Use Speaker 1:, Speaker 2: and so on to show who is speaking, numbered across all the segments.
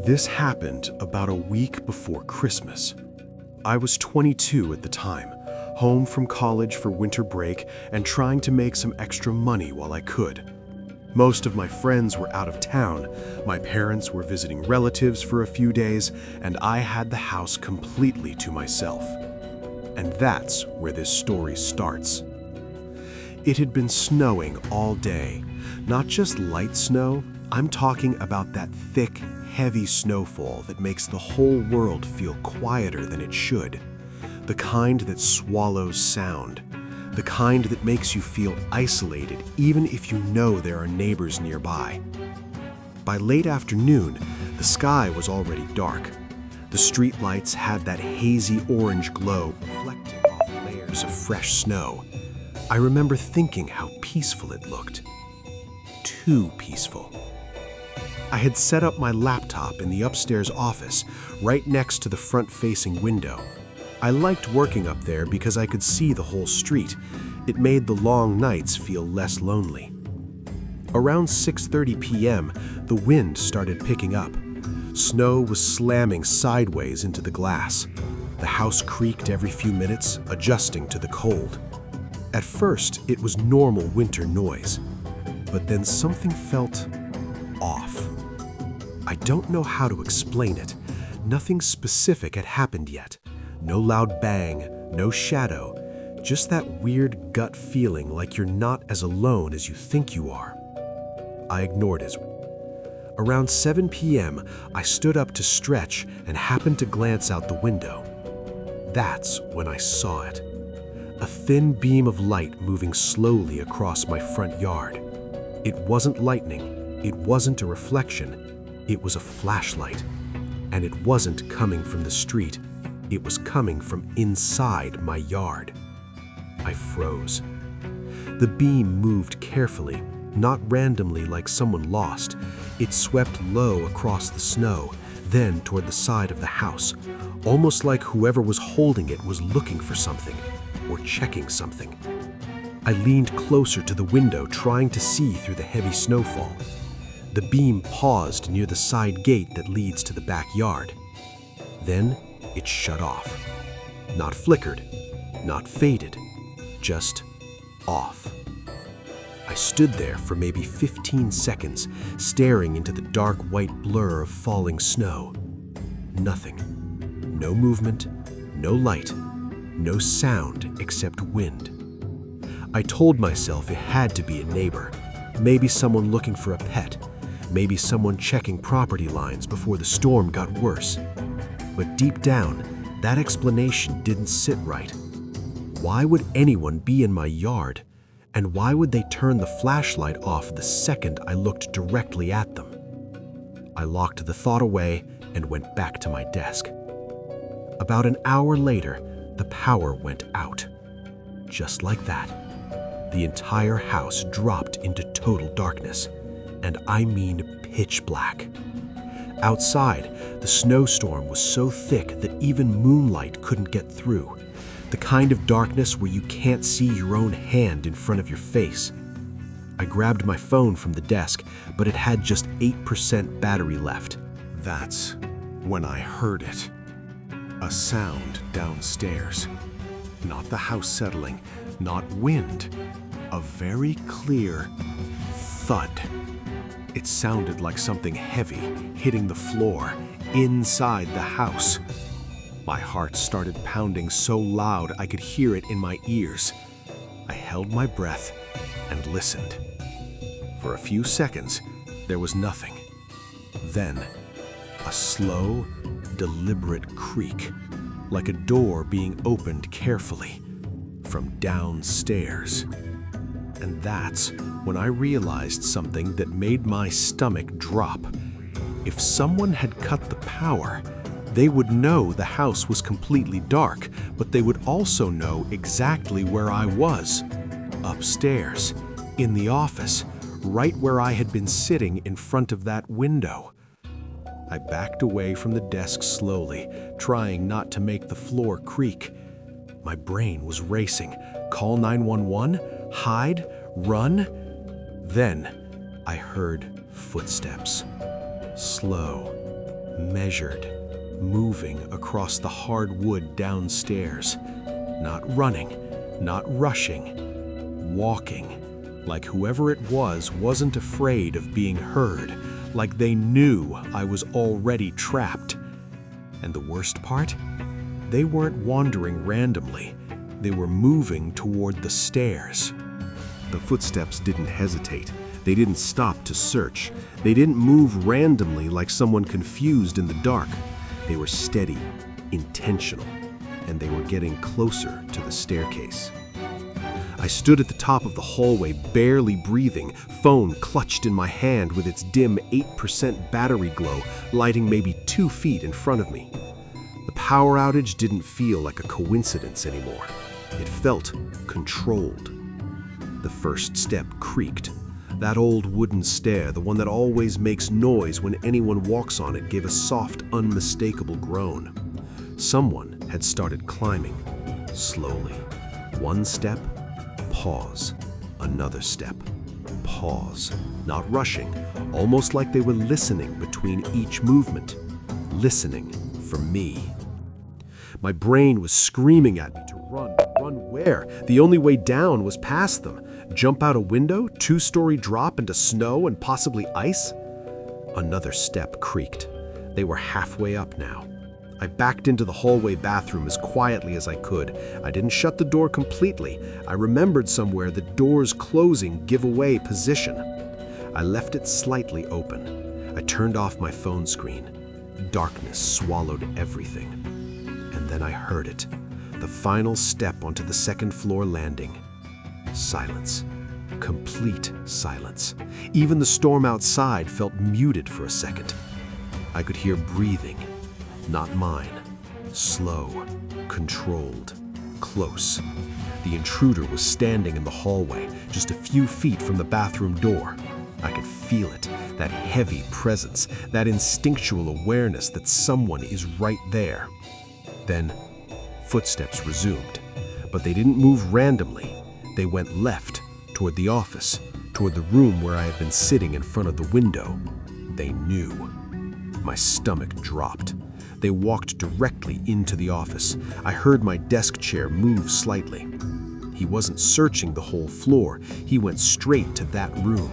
Speaker 1: This happened about a week before Christmas. I was 22 at the time, home from college for winter break and trying to make some extra money while I could. Most of my friends were out of town, my parents were visiting relatives for a few days, and I had the house completely to myself. And that's where this story starts. It had been snowing all day. Not just light snow, I'm talking about that thick, heavy snowfall that makes the whole world feel quieter than it should. The kind that swallows sound. The kind that makes you feel isolated even if you know there are neighbors nearby. By late afternoon, the sky was already dark. The streetlights had that hazy orange glow reflecting off layers of fresh snow. I remember thinking how peaceful it looked. Too peaceful. I had set up my laptop in the upstairs office, right next to the front-facing window. I liked working up there because I could see the whole street. It made the long nights feel less lonely. Around 6:30 p.m., the wind started picking up. Snow was slamming sideways into the glass. The house creaked every few minutes, adjusting to the cold. At first, it was normal winter noise, but then something felt off. I don't know how to explain it. Nothing specific had happened yet. No loud bang, no shadow, just that weird gut feeling like you're not as alone as you think you are. I ignored his. Around 7 p.m., I stood up to stretch and happened to glance out the window. That's when I saw it. A thin beam of light moving slowly across my front yard. It wasn't lightning, it wasn't a reflection, it was a flashlight. And it wasn't coming from the street. It was coming from inside my yard. I froze. The beam moved carefully, not randomly like someone lost. It swept low across the snow, then toward the side of the house, almost like whoever was holding it was looking for something or checking something. I leaned closer to the window, trying to see through the heavy snowfall. The beam paused near the side gate that leads to the backyard. Then it shut off. Not flickered, not faded, just off. I stood there for maybe 15 seconds, staring into the dark white blur of falling snow. Nothing. No movement, no light, no sound except wind. I told myself it had to be a neighbor, maybe someone looking for a pet, maybe someone checking property lines before the storm got worse. But deep down, that explanation didn't sit right. Why would anyone be in my yard? And why would they turn the flashlight off the second I looked directly at them? I locked the thought away and went back to my desk. About an hour later, the power went out. Just like that. The entire house dropped into total darkness. And I mean pitch black. Outside, the snowstorm was so thick that even moonlight couldn't get through. The kind of darkness where you can't see your own hand in front of your face. I grabbed my phone from the desk, but it had just 8% battery left. That's when I heard it. A sound downstairs. Not the house settling, not wind. A very clear thud. It sounded like something heavy hitting the floor inside the house. My heart started pounding so loud I could hear it in my ears. I held my breath and listened. For a few seconds, there was nothing. Then, a slow, deliberate creak, like a door being opened carefully from downstairs. And that's when I realized something that made my stomach drop. If someone had cut the power, they would know the house was completely dark, but they would also know exactly where I was. Upstairs, in the office, right where I had been sitting in front of that window. I backed away from the desk slowly, trying not to make the floor creak. My brain was racing. Call 911? Hide? Run? Then I heard footsteps. Slow, measured, moving across the hard wood downstairs. Not running, not rushing, walking, like whoever it was wasn't afraid of being heard, like they knew I was already trapped. And the worst part? They weren't wandering randomly. They were moving toward the stairs. The footsteps didn't hesitate. They didn't stop to search. They didn't move randomly like someone confused in the dark. They were steady, intentional, and they were getting closer to the staircase. I stood at the top of the hallway, barely breathing, phone clutched in my hand with its dim 8% battery glow, lighting maybe 2 feet in front of me. The power outage didn't feel like a coincidence anymore. It felt controlled. The first step creaked. That old wooden stair, the one that always makes noise when anyone walks on it, gave a soft, unmistakable groan. Someone had started climbing, slowly. One step, pause. Another step, pause. Not rushing, almost like they were listening between each movement. Listening for me. My brain was screaming at me to run. Run where? The only way down was past them. Jump out a window, 2-story drop into snow and possibly ice? Another step creaked. They were halfway up now. I backed into the hallway bathroom as quietly as I could. I didn't shut the door completely. I remembered somewhere that doors closing give away position. I left it slightly open. I turned off my phone screen. Darkness swallowed everything. And then I heard it. The final step onto the second-floor landing. Silence. Complete silence. Even the storm outside felt muted for a second. I could hear breathing. Not mine. Slow. Controlled. Close. The intruder was standing in the hallway, just a few feet from the bathroom door. I could feel it, that heavy presence, that instinctual awareness that someone is right there. Then, footsteps resumed, but they didn't move randomly. They went left, toward the office, toward the room where I had been sitting in front of the window. They knew. My stomach dropped. They walked directly into the office. I heard my desk chair move slightly. He wasn't searching the whole floor. He went straight to that room.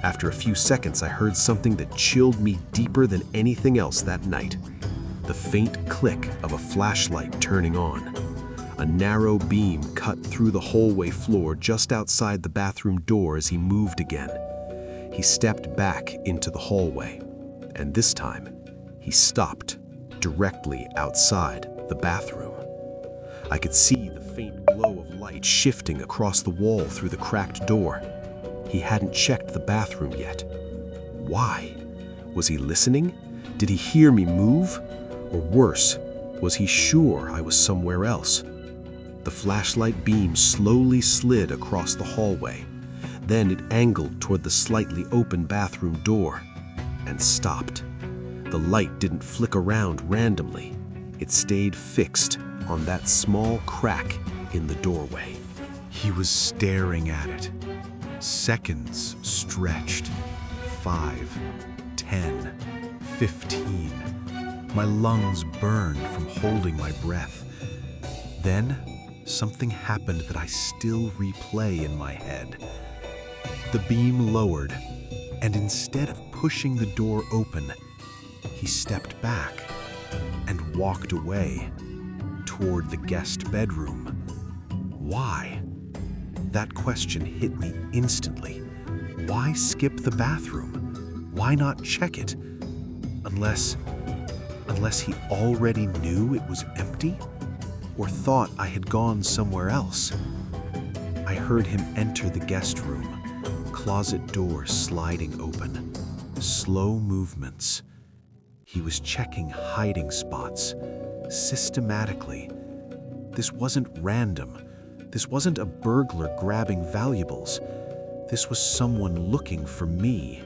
Speaker 1: After a few seconds, I heard something that chilled me deeper than anything else that night. The faint click of a flashlight turning on. A narrow beam cut through the hallway floor just outside the bathroom door as he moved again. He stepped back into the hallway, and this time, he stopped directly outside the bathroom. I could see the faint glow of light shifting across the wall through the cracked door. He hadn't checked the bathroom yet. Why? Was he listening? Did he hear me move? Or worse, was he sure I was somewhere else? The flashlight beam slowly slid across the hallway. Then it angled toward the slightly open bathroom door and stopped. The light didn't flick around randomly. It stayed fixed on that small crack in the doorway. He was staring at it. Seconds stretched. 5, 10, 15. My lungs burned from holding my breath. Then, something happened that I still replay in my head. The beam lowered, and instead of pushing the door open, he stepped back and walked away toward the guest bedroom. Why? That question hit me instantly. Why skip the bathroom? Why not check it? Unless he already knew it was empty? Or thought I had gone somewhere else? I heard him enter the guest room, closet door sliding open. Slow movements. He was checking hiding spots, systematically. This wasn't random. This wasn't a burglar grabbing valuables. This was someone looking for me.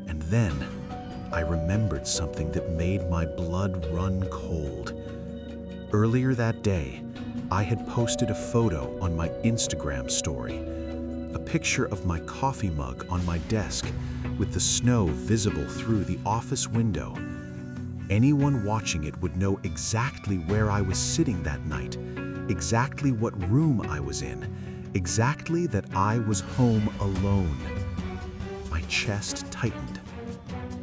Speaker 1: And then, I remembered something that made my blood run cold. Earlier that day, I had posted a photo on my Instagram story, a picture of my coffee mug on my desk with the snow visible through the office window Anyone watching it would know exactly where I was sitting that night, exactly what room I was in, exactly that I was home alone. My chest tightened.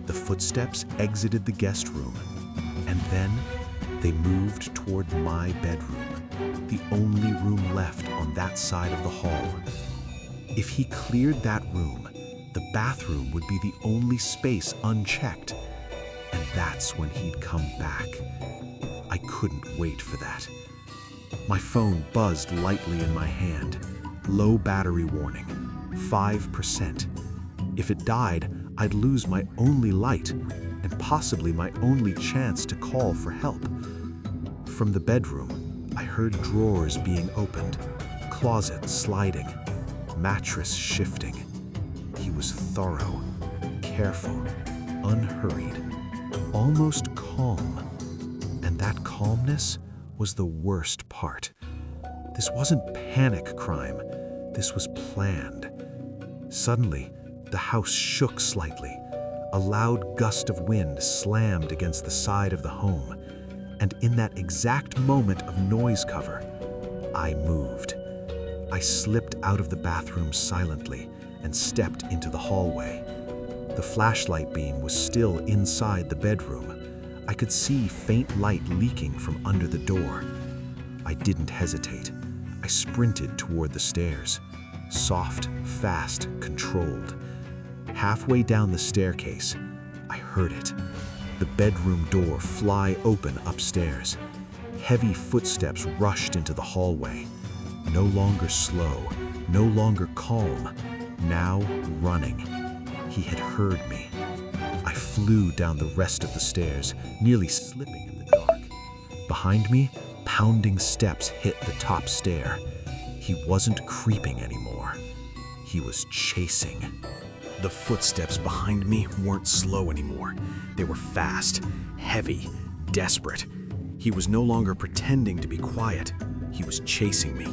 Speaker 1: The footsteps exited the guest room, and then they moved toward my bedroom, the only room left on that side of the hall. If he cleared that room, the bathroom would be the only space unchecked, and that's when he'd come back. I couldn't wait for that. My phone buzzed lightly in my hand. Low battery warning, 5%. If it died, I'd lose my only light and possibly my only chance to call for help. From the bedroom, I heard drawers being opened, closets sliding, mattress shifting. He was thorough, careful, unhurried, almost calm. And that calmness was the worst part. This wasn't panic crime. This was planned. Suddenly, the house shook slightly. A loud gust of wind slammed against the side of the home. And in that exact moment of noise cover, I moved. I slipped out of the bathroom silently and stepped into the hallway. The flashlight beam was still inside the bedroom. I could see faint light leaking from under the door. I didn't hesitate. I sprinted toward the stairs. Soft, fast, controlled. Halfway down the staircase, I heard it. The bedroom door fly open upstairs. Heavy footsteps rushed into the hallway. No longer slow, no longer calm, now running. He had heard me. I flew down the rest of the stairs, nearly slipping in the dark. Behind me, pounding steps hit the top stair. He wasn't creeping anymore. He was chasing. The footsteps behind me weren't slow anymore. They were fast, heavy, desperate. He was no longer pretending to be quiet. He was chasing me.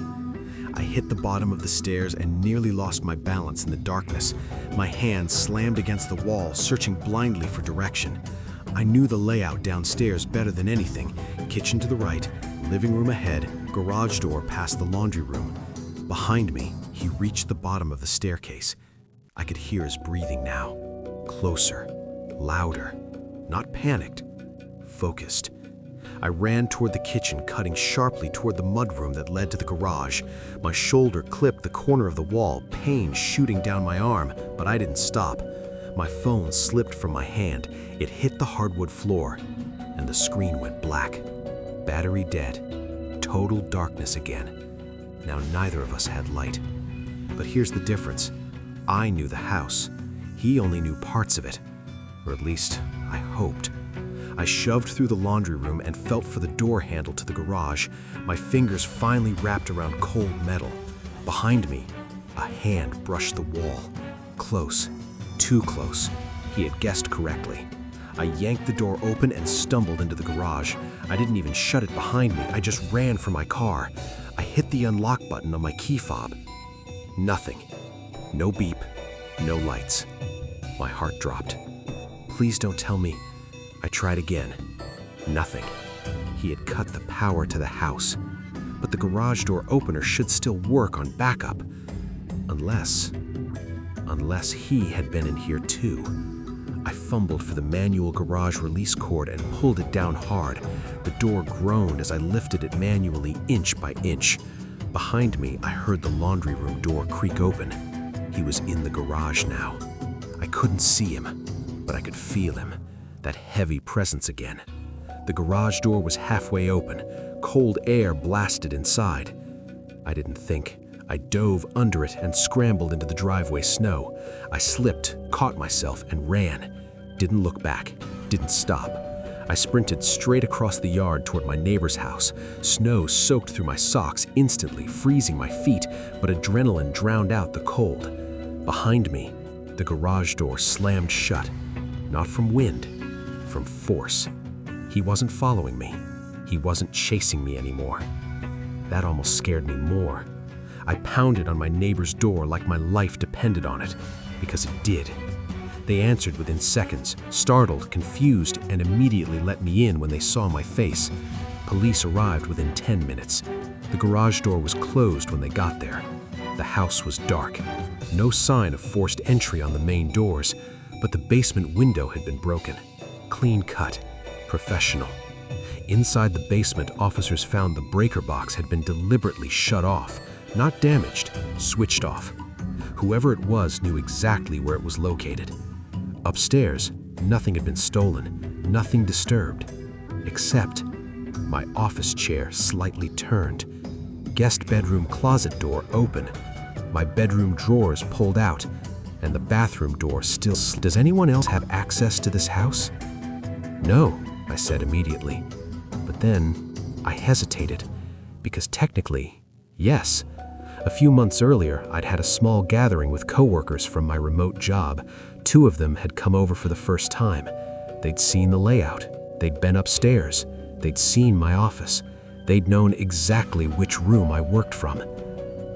Speaker 1: I hit the bottom of the stairs and nearly lost my balance in the darkness. My hand slammed against the wall, searching blindly for direction. I knew the layout downstairs better than anything. Kitchen to the right, living room ahead, garage door past the laundry room. Behind me, he reached the bottom of the staircase. I could hear his breathing now. Closer, louder, not panicked, focused. I ran toward the kitchen, cutting sharply toward the mudroom that led to the garage. My shoulder clipped the corner of the wall, pain shooting down my arm, but I didn't stop. My phone slipped from my hand. It hit the hardwood floor, and the screen went black. Battery dead. Total darkness again. Now neither of us had light. But here's the difference. I knew the house. He only knew parts of it. Or at least, I hoped. I shoved through the laundry room and felt for the door handle to the garage. My fingers finally wrapped around cold metal. Behind me, a hand brushed the wall. Close. Too close. He had guessed correctly. I yanked the door open and stumbled into the garage. I didn't even shut it behind me. I just ran for my car. I hit the unlock button on my key fob. Nothing. No beep. No lights. My heart dropped. Please don't tell me. I tried again. Nothing. He had cut the power to the house. But the garage door opener should still work on backup. Unless he had been in here too. I fumbled for the manual garage release cord and pulled it down hard. The door groaned as I lifted it manually, inch by inch. Behind me, I heard the laundry room door creak open. He was in the garage now. I couldn't see him, but I could feel him. That heavy presence again. The garage door was halfway open. Cold air blasted inside. I didn't think. I dove under it and scrambled into the driveway snow. I slipped, caught myself, and ran. Didn't look back. Didn't stop. I sprinted straight across the yard toward my neighbor's house. Snow soaked through my socks instantly, freezing my feet, but adrenaline drowned out the cold. Behind me, the garage door slammed shut. Not from wind, from force. He wasn't following me. He wasn't chasing me anymore. That almost scared me more. I pounded on my neighbor's door like my life depended on it, because it did.
Speaker 2: They answered within seconds, startled, confused, and immediately let me in when they saw my face. Police arrived within 10 minutes. The garage door was closed when they got there. The house was dark. No sign of forced entry on the main doors, but the basement window had been broken. Clean cut, professional. Inside the basement, officers found the breaker box had been deliberately shut off, not damaged, switched off. Whoever it was knew exactly where it was located. Upstairs, nothing had been stolen, nothing disturbed, except my office chair slightly turned, guest bedroom closet door open, my bedroom drawers pulled out, and the bathroom door still. Does anyone else have access to this house? No, I said immediately. But then I hesitated, because technically, yes. A few months earlier, I'd had a small gathering with coworkers from my remote job. 2 of them had come over for the first time. They'd seen the layout. They'd been upstairs. They'd seen my office. They'd known exactly which room I worked from.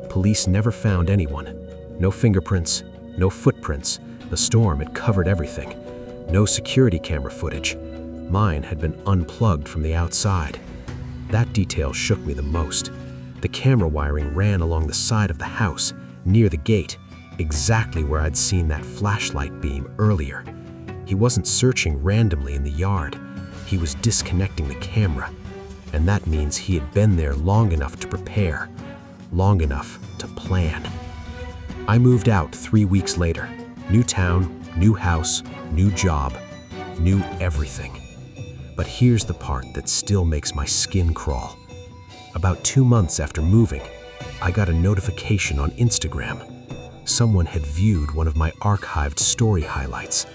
Speaker 2: Police never found anyone. No fingerprints, no footprints. The storm had covered everything. No security camera footage. Mine had been unplugged from the outside. That detail shook me the most. The camera wiring ran along the side of the house, near the gate, exactly where I'd seen that flashlight beam earlier. He wasn't searching randomly in the yard. He was disconnecting the camera, and that means he had been there long enough to prepare, long enough to plan. I moved out 3 weeks later. New town, new house, new job, new everything. But here's the part that still makes my skin crawl. About 2 months after moving, I got a notification on Instagram. Someone had viewed one of my archived story highlights.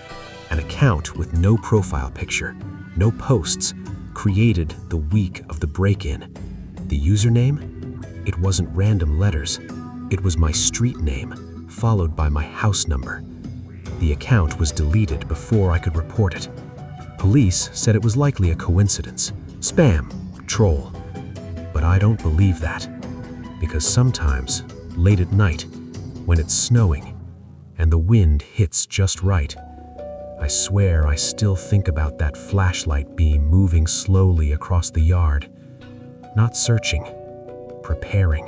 Speaker 2: An account with no profile picture, no posts, created the week of the break-in. The username? It wasn't random letters. It was my street name, followed by my house number. The account was deleted before I could report it. Police said it was likely a coincidence. Spam, troll. But I don't believe that, because sometimes, late at night, when it's snowing and the wind hits just right, I swear I still think about that flashlight beam moving slowly across the yard, not searching, preparing.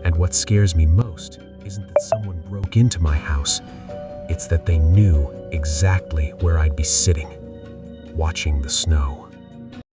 Speaker 2: And what scares me most isn't that someone broke into my house, it's that they knew exactly where I'd be sitting, watching the snow.